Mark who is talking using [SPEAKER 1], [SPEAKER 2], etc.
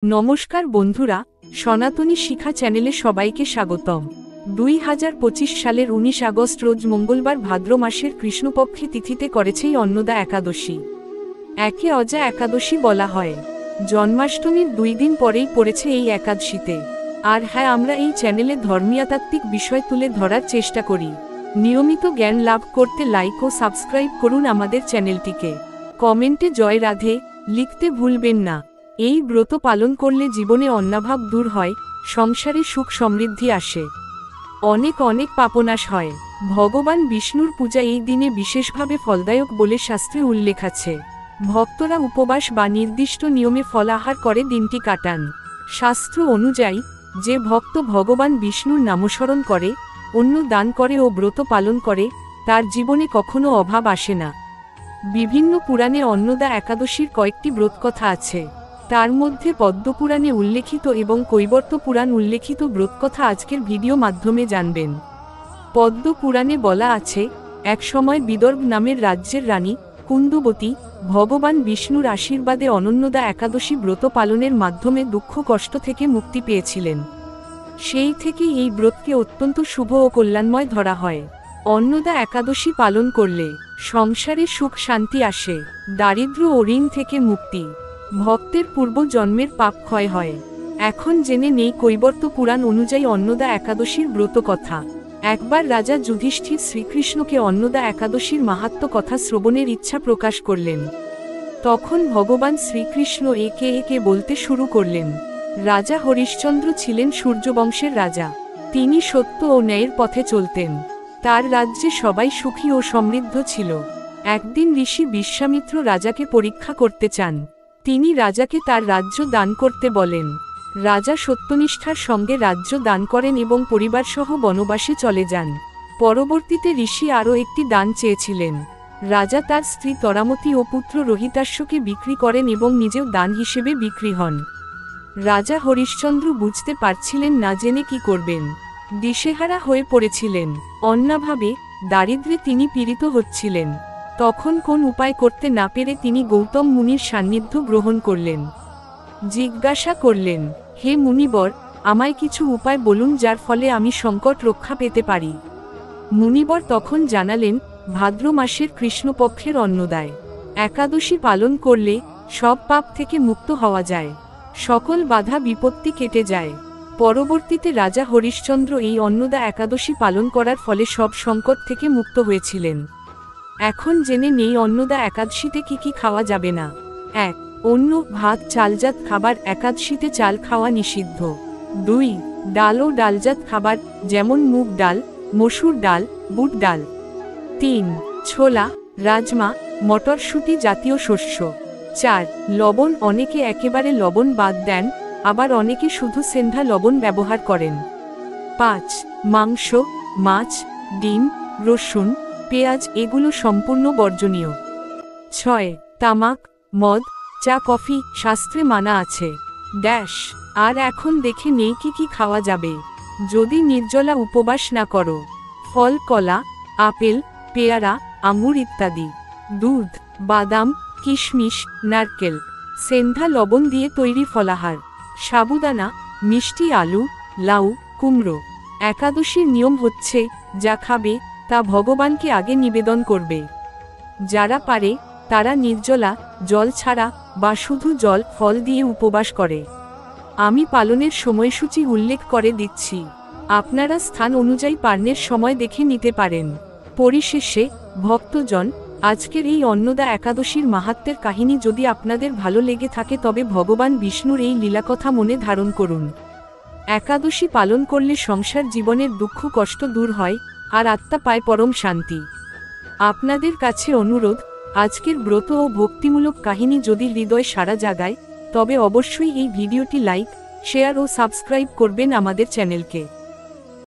[SPEAKER 1] নমস্কার বন্ধুরা, সনাতনী শিক্ষা চ্যানেলে সবাইকে স্বাগতম। 2025 সালের 19 আগস্ট রোজ মঙ্গলবার ভাদ্র মাসের কৃষ্ণপক্ষে তিথিতে করেছে এই অন্নদা একাদশী। একে অজা একাদশী বলা হয়। জন্মাষ্টমীর 2 দিন পরেই পড়েছে এই একাদশীতে। আর হ্যাঁ, আমরা এই চ্যানেলে ধর্মীয়তাত্ত্বিক বিষয় তুলে ধরার চেষ্টা করি। নিয়মিত জ্ঞান লাভ করতে লাইক ও সাবস্ক্রাইব করুন আমাদের চ্যানেলটিকে। কমেন্টে জয় রাধে লিখতে ভুলবেন না। এই ব্রত পালন করলে জীবনে অন্নাভাব দূর হয়, সংসারে সুখ সমৃদ্ধি আসে, অনেক অনেক পাপনাশ হয়। ভগবান বিষ্ণুর পূজা এই দিনে বিশেষভাবে ফলদায়ক বলে শাস্ত্রে উল্লেখ আছে। ভক্তরা উপবাস বা নির্দিষ্ট নিয়মে ফল আহার করে দিনটি কাটান। শাস্ত্র অনুযায়ী যে ভক্ত ভগবান বিষ্ণুর নামস্মরণ করে, অন্ন দান করে ও ব্রত পালন করে, তার জীবনে কখনো অভাব আসে না। বিভিন্ন পুরাণে অন্নদা একাদশীর কয়েকটি ব্রতকথা আছে। তার মধ্যে পদ্মপুরাণে উল্লেখিত এবং কৈবর্ত পুরাণ উল্লেখিত ব্রতকথা আজকের ভিডিও মাধ্যমে জানবেন। পদ্মপুরাণে বলা আছে, এক সময় বিদর্ভ নামের রাজ্যের রানী কুন্দবতী ভগবান বিষ্ণুর আশীর্বাদে অনন্যদা একাদশী ব্রত পালনের মাধ্যমে দুঃখ কষ্ট থেকে মুক্তি পেয়েছিলেন। সেই থেকেই এই ব্রতকে অত্যন্ত শুভ ও কল্যাণময় ধরা হয়। অন্নদা একাদশী পালন করলে সংসারে সুখ শান্তি আসে, দারিদ্র্য ও ঋণ থেকে মুক্তি, ভক্তের পূর্ব জন্মের পাপ ক্ষয় হয়। এখন জেনে নেই কৈবর্ত পুরাণ অনুযায়ী অন্নদা একাদশীর ব্রত কথা। একবার রাজা যুধিষ্ঠির শ্রীকৃষ্ণকে অন্নদা একাদশীর মাহাত্ম্য কথা শ্রবণের ইচ্ছা প্রকাশ করলেন। তখন ভগবান শ্রীকৃষ্ণ একে একে বলতে শুরু করলেন। রাজা হরিশ্চন্দ্র ছিলেন সূর্যবংশের রাজা। তিনি সত্য ও ন্যায়ের পথে চলতেন। তার রাজ্যে সবাই সুখী ও সমৃদ্ধ ছিল। একদিন ঋষি বিশ্বামিত্র রাজাকে পরীক্ষা করতে চান। তিনি রাজাকে তার রাজ্য দান করতে বলেন। রাজা সত্যনিষ্ঠার সঙ্গে রাজ্য দান করেন এবং পরিবারসহ বনবাসে চলে যান। পরবর্তীতে ঋষি আরও একটি দান চেয়েছিলেন। রাজা তার স্ত্রী তরামতি ও পুত্র রোহিতাশ্বকে বিক্রি করেন এবং নিজেও দান হিসেবে বিক্রি হন। রাজা হরিশ্চন্দ্র বুঝতে পারছিলেন না জেনে কি করবেন। দিশেহারা হয়ে পড়েছিলেন। অন্নাভাবে দারিদ্র্যে তিনি পীড়িত হচ্ছিলেন। তখন কোন উপায় করতে না পেরে তিনি গৌতম মুনির সান্নিধ্য গ্রহণ করলেন। জিজ্ঞাসা করলেন, হে মুনিবর, আমায় কিছু উপায় বলুন যার ফলে আমি সংকট রক্ষা পেতে পারি। মুনিবর তখন জানালেন, ভাদ্র মাসের কৃষ্ণপক্ষের অন্নদায় একাদশী পালন করলে সব পাপ থেকে মুক্ত হওয়া যায়, সকল বাধা বিপত্তি কেটে যায়। পরবর্তীতে রাজা হরিশ্চন্দ্র এই অন্নদা একাদশী পালন করার ফলে সব সংকট থেকে মুক্ত হয়েছিলেন। এখন জেনে নেই অন্নদা একাদশীতে কি কি খাওয়া যাবে না। 1. অন্ন ভাত চালজাত খাবার একাদশীতে চাল খাওয়া নিষিদ্ধ। 2. ডাল ও ডালজাত খাবার যেমন মুগ ডাল, মসুর ডাল, বুট ডাল। 3. ছোলা, রাজমা, মটরশুঁটি জাতীয় শস্য। 4. লবণ, অনেকে একেবারে লবণ বাদ দেন, আবার অনেকে শুধু সেন্ধা লবণ ব্যবহার করেন। 5. মাংস, মাছ, ডিম, রসুন, পেঁয়াজ এগুলো সম্পূর্ণ বর্জনীয়। 6. তামাক, মদ, চা কফি শাস্ত্রে মানা আছে। আর এখন দেখে নেই কি কি খাওয়া যাবে যদি নির্জলা উপবাস না করো। ফল, কলা, আপেল, পেয়ারা, আঙুর ইত্যাদি। দুধ, বাদাম, কিশমিশ, নারকেল, সেন্ধা লবণ দিয়ে তৈরি ফলাহার, সাবুদানা, মিষ্টি আলু, লাউ, কুমড়ো। একাদশীর নিয়ম হচ্ছে, যা খাবে তা ভগবানকে আগে নিবেদন করবে। যারা পারে তারা নির্জলা, জল ছাড়া বা শুধু জল ফল দিয়ে উপবাস করে। আমি পালনের সময়সূচি উল্লেখ করে দিচ্ছি, আপনারা স্থান অনুযায়ী পালনের সময় দেখে নিতে পারেন। পরিশেষে ভক্তজন, আজকের এই অন্নদা একাদশীর মাহাত্ম্যের কাহিনী যদি আপনাদের ভালো লেগে থাকে তবে ভগবান বিষ্ণুর এই লীলাকথা মনে ধারণ করুন। একাদশী পালন করলে সংসার জীবনের দুঃখ কষ্ট দূর হয়, আর আত্মা পায় পরম শান্তি। আপনাদের কাছে অনুরোধ, আজকের ব্রত ও ভক্তিমূলক কাহিনী যদি হৃদয় সাড়া জাগায় তবে অবশ্যই এই ভিডিওটি লাইক, শেয়ার ও সাবস্ক্রাইব করবেন আমাদের চ্যানেলকে।